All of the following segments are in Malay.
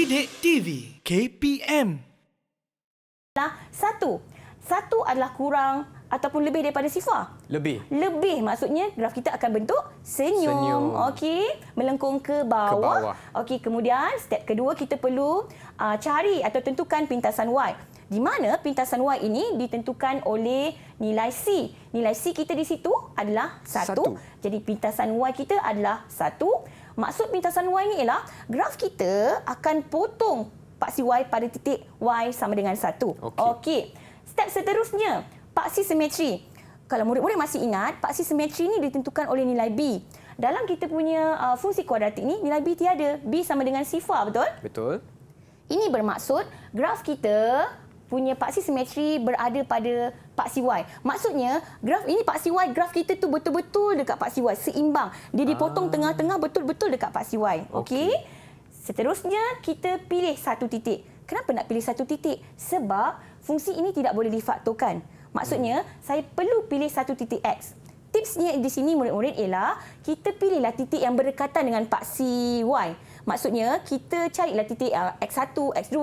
Didik TV KPM. Satu adalah kurang ataupun lebih daripada sifar. Lebih maksudnya graf kita akan bentuk senyum. Okey, melengkung ke bawah. Okey, kemudian step kedua kita perlu cari atau tentukan pintasan Y. Di mana pintasan Y ini ditentukan oleh nilai C. Nilai C kita di situ adalah 1. Jadi pintasan Y kita adalah 1. Maksud pintasan Y ni ialah graf kita akan potong paksi Y pada titik Y sama dengan 1. Okey. Step seterusnya, paksi simetri. Kalau murid-murid masih ingat, paksi simetri ni ditentukan oleh nilai B. Dalam kita punya fungsi kuadratik ni, nilai B tiada. B sama dengan sifar, betul? Betul. Ini bermaksud graf kita punya paksi simetri berada pada paksi Y. Maksudnya, graf ini paksi Y, graf kita tu betul-betul dekat paksi Y, seimbang. Dia dipotong tengah-tengah betul-betul dekat paksi Y. Okey. Seterusnya, kita pilih satu titik. Kenapa nak pilih satu titik? Sebab fungsi ini tidak boleh difaktorkan. Maksudnya, saya perlu pilih satu titik X. Tipsnya di sini murid-murid ialah kita pilihlah titik yang berdekatan dengan paksi Y. Maksudnya, kita carilah titik X1, X2,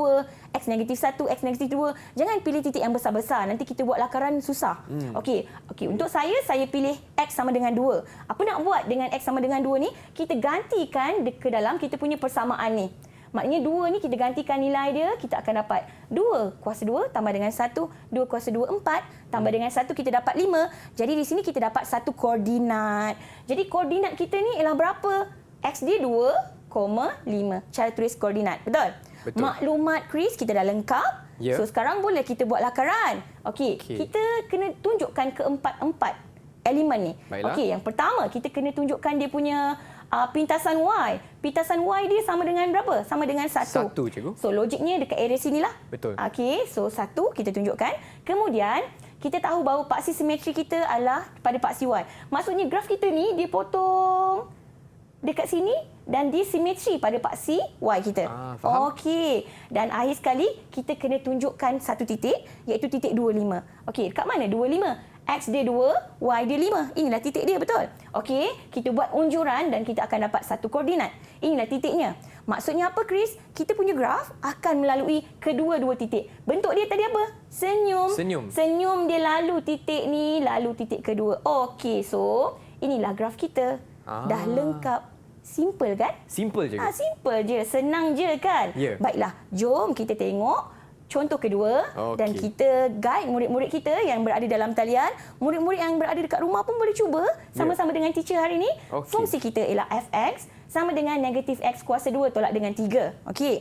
X negatif 1, X negatif 2. Jangan pilih titik yang besar-besar. Nanti kita buat lakaran susah. Okey, untuk saya pilih X sama dengan 2. Apa nak buat dengan X sama dengan 2 ni? Kita gantikan ke dalam kita punya persamaan ni. Maknanya 2 ni kita gantikan nilai dia, kita akan dapat 2 kuasa 2 tambah dengan 1, 2 kuasa 2, 4, tambah dengan 1 kita dapat 5. Jadi di sini kita dapat satu koordinat. Jadi koordinat kita ni ialah berapa? X dia 2,5. Cara tulis koordinat. Betul? Maklumat Chris kita dah lengkap. So sekarang boleh kita buat lakaran. Okey, kita kena tunjukkan keempat-empat elemen ni. Okey, yang pertama kita kena tunjukkan dia punya pintasan Y. Pintasan Y dia sama dengan berapa? Sama dengan 1. 1, cikgu. So logiknya dekat area sinilah. Betul. Okey, so 1 kita tunjukkan. Kemudian kita tahu bahawa paksi simetri kita adalah pada paksi Y. Maksudnya graf kita ni dia potong dekat sini dan dia simetri pada paksi Y kita. Faham. Okey. Dan akhir sekali kita kena tunjukkan satu titik iaitu titik 25. Okey, dekat mana 25? X dia 2, Y dia 5. Inilah titik dia, betul? Okey, kita buat unjuran dan kita akan dapat satu koordinat. Inilah titiknya. Maksudnya apa, Chris? Kita punya graf akan melalui kedua-dua titik. Bentuk dia tadi apa? Senyum. Senyum dia lalu titik ni, lalu titik kedua. Okey, so inilah graf kita. Dah lengkap. Simple kan? Simple je. Simple je. Senang je kan? Baiklah, jom kita tengok contoh kedua dan kita guide murid-murid kita yang berada dalam talian. Murid-murid yang berada dekat rumah pun boleh cuba sama-sama dengan teacher hari ini. Fungsi kita ialah fx sama dengan negatif x kuasa 2 tolak dengan 3. Okey.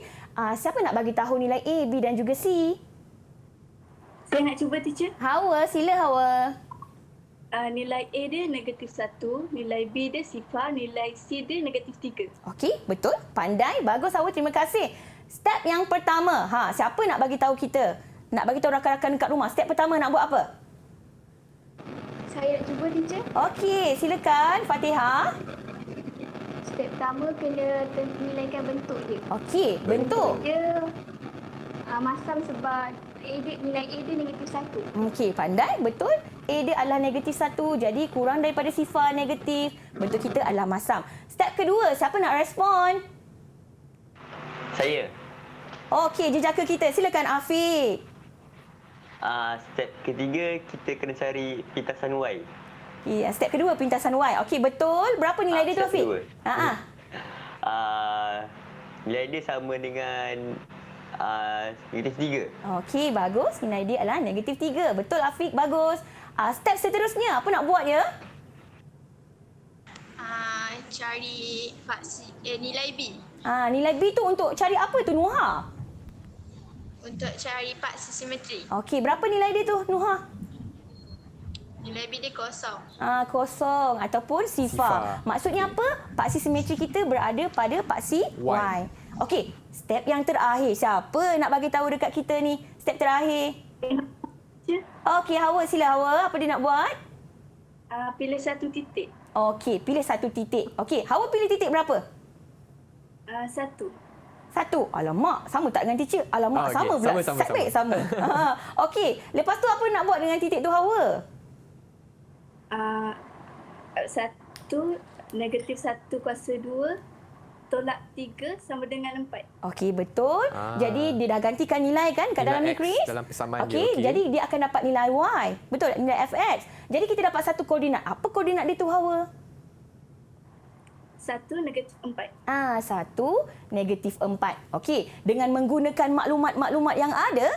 Siapa nak bagi tahu nilai A, B dan juga C? Saya nak cuba, teacher. Hawa, sila Hawa. Nilai A dia negatif 1, nilai B dia sifar, nilai C dia negatif 3. Okey, betul. Pandai. Bagus Hawa, terima kasih. Step yang pertama, siapa nak bagi tahu kita? Nak bagi tahu rakan-rakan dekat rumah. Step pertama nak buat apa? Saya nak cuba, teacher. Okey, silakan Fatihah. Step pertama kena nilaikan bentuk dia. Okey, bentuk. Dia masam sebab nilai A dia negatif 1. Okey, pandai. Betul. A dia adalah negatif 1. Jadi kurang daripada sifar negatif. Bentuk kita adalah masam. Step kedua, siapa nak respon? Saya. Okey, jejaka kita. Silakan Afiq. Step ketiga, kita kena cari pintasan Y. Ya, step kedua pintasan Y. Okey, betul. Berapa nilai dia tu Afiq? Nilai dia sama dengan negatif 3. Okey, bagus. Nilai dia adalah negatif 3. Betul Afiq, bagus. Step seterusnya, apa nak buat ya? Cari nilai B. Nilai B tu untuk cari apa tu Nuha? Untuk cari paksi simetri. Okey, berapa nilai dia tu Nuha? Nilai B dia kosong. Kosong ataupun sifar. Maksudnya apa? Paksi simetri kita berada pada paksi Y. Okey, step yang terakhir. Siapa nak bagi tahu dekat kita ni? Step terakhir. Okey, Hawa, sila Hawa. Apa dia nak buat? Pilih satu titik. Okey, pilih satu titik. Okey, Hawa pilih titik berapa? 1. 1. Alamak, sama tak dengan teacher? Alamak, sama pula. Sama. Okey, lepas tu apa nak buat dengan titik tu Hawa? 1 negatif 1 kuasa 2 tolak 3 sama dengan 4. Okey, betul. Jadi dia dah gantikan nilai kan kat Nilai dalam ni, X Chris? dalam persamaan dia, Okey, okey. jadi dia akan dapat nilai Y. Betul, nilai fx. Jadi kita dapat satu koordinat. Apa koordinat dia tu, Hawa? 1 negatif 4. 1 negatif 4. Okey, dengan menggunakan maklumat-maklumat yang ada,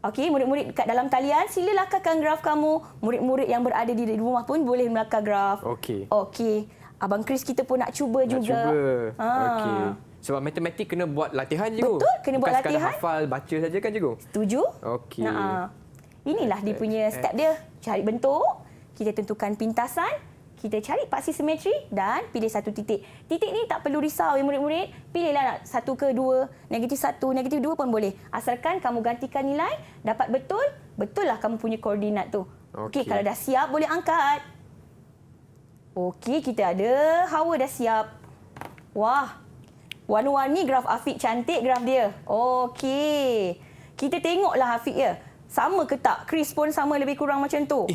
okey, murid-murid kat dalam talian, sila lakarkan graf kamu. Murid-murid yang berada di rumah pun boleh melakar graf. Okey. Okey. Abang Chris kita pun nak cuba Nak juga. cuba. Okey. Sebab matematik kena buat latihan je. Betul, kena buat Bukan sekadar latihan. hafal, baca saja kan cikgu? Setuju? Okey. Inilah dia punya step dia. Cari bentuk, kita tentukan pintasan, kita cari paksi simetri dan pilih satu titik. Titik ni tak perlu risau ya murid-murid. Pilihlah nak 1 ke 2, negatif 1, negatif 2 pun boleh. Asalkan kamu gantikan nilai, dapat betul, betul lah kamu punya koordinat tu. Okey, kalau dah siap boleh angkat. Okey, kita ada. Hawa dah siap. Wah, warna-warni graf Afiq, cantik graf dia. Okey. Kita tengoklah Afiq ya. Sama ke tak? Chris pun sama lebih kurang macam tu.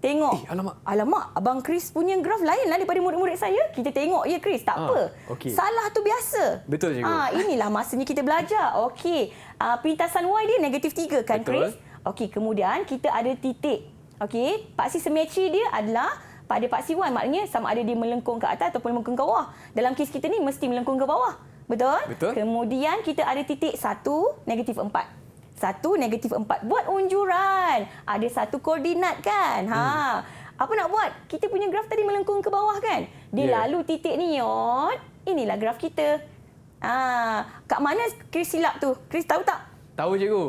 Tengok. Alamak. Alamak, Abang Chris punya graf lain lah daripada murid-murid saya. Kita tengok ya Chris, tak apa. okey. Salah tu biasa. Betul, cikgu. Inilah masanya kita belajar. Okey. Pintasan Y dia negatif 3 kan, Betul. Chris? Okey, kemudian kita ada titik. Okey, paksi simetri dia adalah pada paksi Y, maknanya sama ada dia melengkung ke atas ataupun melengkung ke bawah. Dalam kes kita ni mesti melengkung ke bawah. Betul? Betul. Kemudian kita ada titik 1, negatif 4. 1, negatif 4. Buat unjuran. Ada satu koordinat kan? Apa nak buat? Kita punya graf tadi melengkung ke bawah kan? Dia lalu titik ni, Yot. Inilah graf kita. Kat mana Chris silap tu? Chris tahu tak? Tahu cikgu.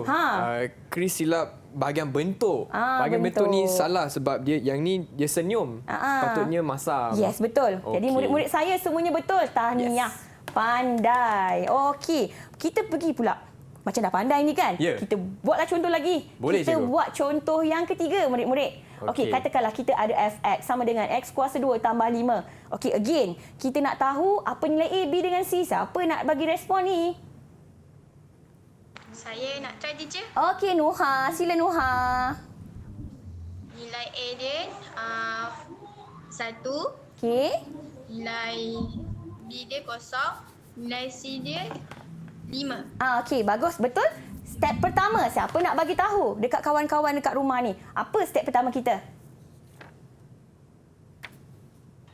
Chris silap bahagian bentuk. Bahagian bentuk ni bentuk. salah sebab dia yang ni dia senyum. Patutnya masam. Yes, betul. Jadi Okey. murid-murid saya semuanya betul. Tahniah. Yes. Pandai. Okey. Kita pergi pula. Macam dah pandai ni kan? Ya. Kita buatlah contoh lagi. Boleh, kita cikgu. buat contoh yang ketiga, murid-murid. Okey, Okey. katakanlah kita ada fx sama dengan x kuasa 2 tambah 5. Okey, again. Kita nak tahu apa nilai A, B dengan C. Siapa nak bagi respon ni? Saya nak try teacher. Okey, Nuha. Sila Nuha. Nilai A dia 1, Okey. nilai B dia kosong, nilai C dia 5. Okey, bagus. Betul? Step pertama, siapa nak bagi tahu dekat kawan-kawan dekat rumah ni? Apa step pertama kita?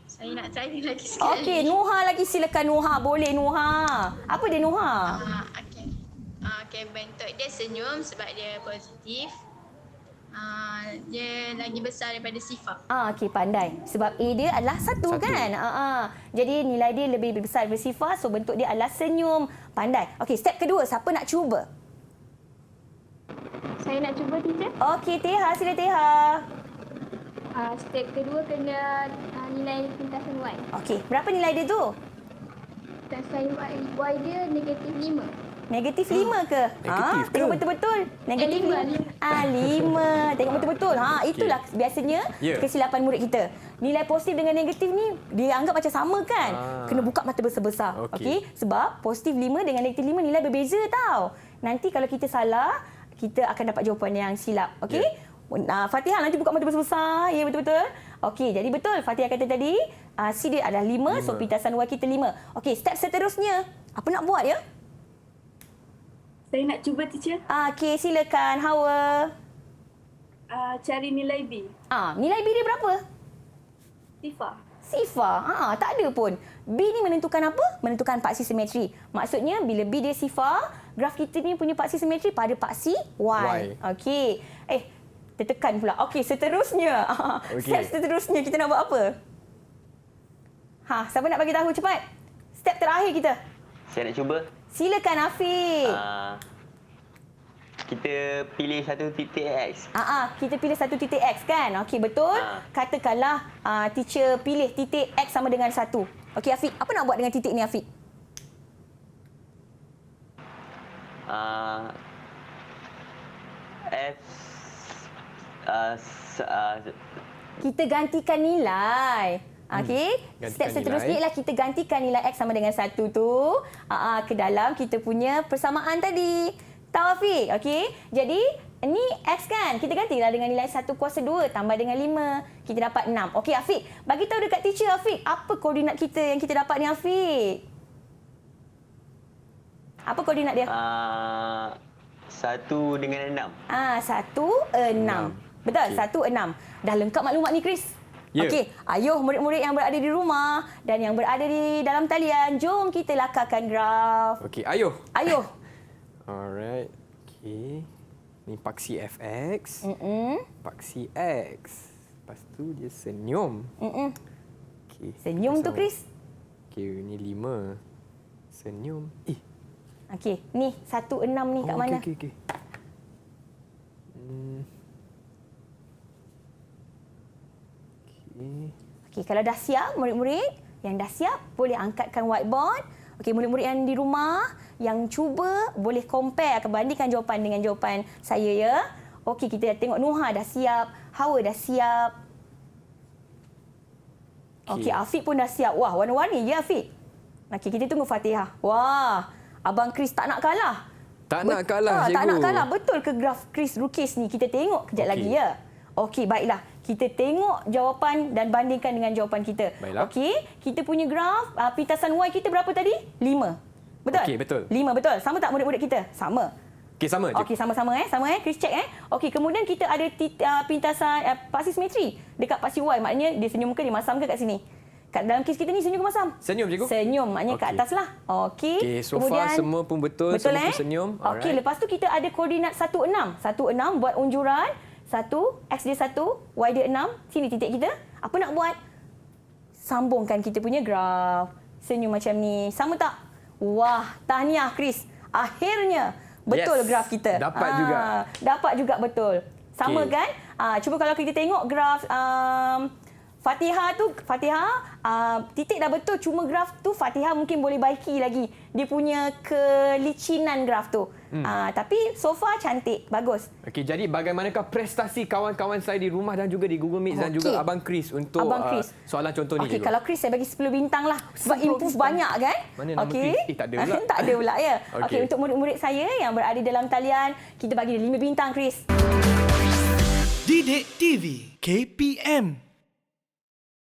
Saya nak try dia lagi sekali. Okey, Nuha lagi. Silakan Nuha. Boleh Nuha. Apa dia Nuha? Okey. Okey, bentuk dia senyum sebab dia positif. Dia lagi besar daripada sifar. Okey, pandai. Sebab A dia adalah 1 kan? Jadi nilai dia lebih besar daripada sifar. So bentuk dia adalah senyum. Pandai. Okey, step kedua. Siapa nak cuba? Saya nak cuba teacher. Okey, Teha. Sila Teha. Step kedua kena nilai pintasan Y. Okey, berapa nilai dia tu? Pintasan Y dia negatif 5. Negatif 5 ke? Negatif ke? Tengok betul-betul. Negatif 5. 5. Tengok betul-betul. Itulah biasanya kesilapan murid kita. Nilai positif dengan negatif ni dia anggap macam sama kan? Kena buka mata besar-besar. Okey. Sebab positif 5 dengan negatif 5 nilai berbeza tau. Nanti kalau kita salah, kita akan dapat jawapan yang silap. Okey? Fatihah nanti buka mata besar-besar. Ya, betul-betul. Okey, jadi betul Fatihah kata tadi, C dia adalah 5. So pintasan Y kita 5. Okey, step seterusnya. Apa nak buat ya? Saya nak cuba teacher. Okey, silakan Hawa. Cari nilai B. Nilai B dia berapa? Sifar. Sifar. Tak ada pun. B ni menentukan apa? Menentukan paksi simetri. Maksudnya bila B dia sifar, graf kita ni punya paksi simetri pada paksi Y. Okey. Tertekan pula. Okey, seterusnya. Step seterusnya kita nak buat apa? Siapa nak bagi tahu cepat? Step terakhir kita. Saya nak cuba. Silakan Afiq. Kita pilih satu titik X. Kita pilih satu titik X kan? Okey, betul. Katakanlah teacher pilih titik X sama dengan 1. Okey Afiq, apa nak buat dengan titik ni Afiq? Kita gantikan nilai. Okey. Step seterusnya ialah kita gantikan nilai X sama dengan 1 tu ke dalam kita punya persamaan tadi. Tahu Afiq? Okey. Jadi ni X kan? Kita gantilah dengan nilai 1 kuasa 2 tambah dengan 5. Kita dapat 6. Okey Afiq, bagi tahu dekat teacher Afiq, apa koordinat kita yang kita dapat ni Afiq? Apa koordinat dia? 1 dengan 6. 1, 6. Betul, 1, 6. Dah lengkap maklumat ni, Chris? Ya. Okey, ayuh murid-murid yang berada di rumah dan yang berada di dalam talian, jom kita lakarkan graf. Okey, ayuh. Ayuh. Alright. Okey. Ni paksi fx. Paksi x. Lepas tu dia senyum. Okey. Senyum tu, Chris. Okey, ni 5. Senyum. Okey, ni 1, 6 ni kat mana? Okey, okey. Okey, kalau dah siap murid-murid yang dah siap boleh angkatkan whiteboard. Okey, murid-murid yang di rumah yang cuba boleh compare atau bandingkan jawapan dengan jawapan saya ya. Okey, kita tengok Nuha dah siap, Hawa dah siap. Okey, Afiq pun dah siap. Wah, warna-warni ya Afiq. Okey, kita tunggu Fatihah. Wah, Abang Chris tak nak kalah. Tak nak kalah, cikgu. Tak nak kalah. Betul ke graf Chris Rukis ni? Kita tengok kejap lagi ya. Okey, baiklah. Kita tengok jawapan dan bandingkan dengan jawapan kita. Baiklah. Okey, kita punya graf pintasan Y kita berapa tadi? 5. Betul? Okey, betul. 5 betul. Sama tak murid-murid kita? Sama. Okey, sama. Okey, sama-sama Sama Chris check Okey, kemudian kita ada pintasan paksi simetri dekat paksi Y. Maknanya dia senyum ke dia masam ke kat sini? Kat dalam kes kita ni senyum ke masam? Senyum, cikgu. Senyum, maknanya kat atas lah. Okey. Okey, so far semua pun betul, semua pun senyum. Okey, lepas tu kita ada koordinat 1, 6. 1, 6 buat unjuran. 1, X dia 1, Y dia 6. Sini titik kita. Apa nak buat? Sambungkan kita punya graf. Senyum macam ni. Sama tak? Wah, tahniah Chris. Akhirnya betul graf kita. Dapat juga. Dapat juga betul. Sama Okey. kan? Cuba kalau kita tengok graf Fatihah tu, titik dah betul. Cuma graf tu Fatihah mungkin boleh baiki lagi. Dia punya kelicinan graf tu. Tapi so far cantik. Bagus. Okey, jadi bagaimanakah prestasi kawan-kawan saya di rumah dan juga di Google Meet dan juga Abang Chris untuk soalan contoh ni? Okey, kalau Chris saya bagi 10 bintang lah. Sebab 10 improve bintang. banyak kan? Mana nama Chris? Tak ada pula. Tak ada pula ya. Okey, Okey. untuk murid-murid saya yang berada dalam talian, kita bagi dia 5 bintang Chris. Didik TV KPM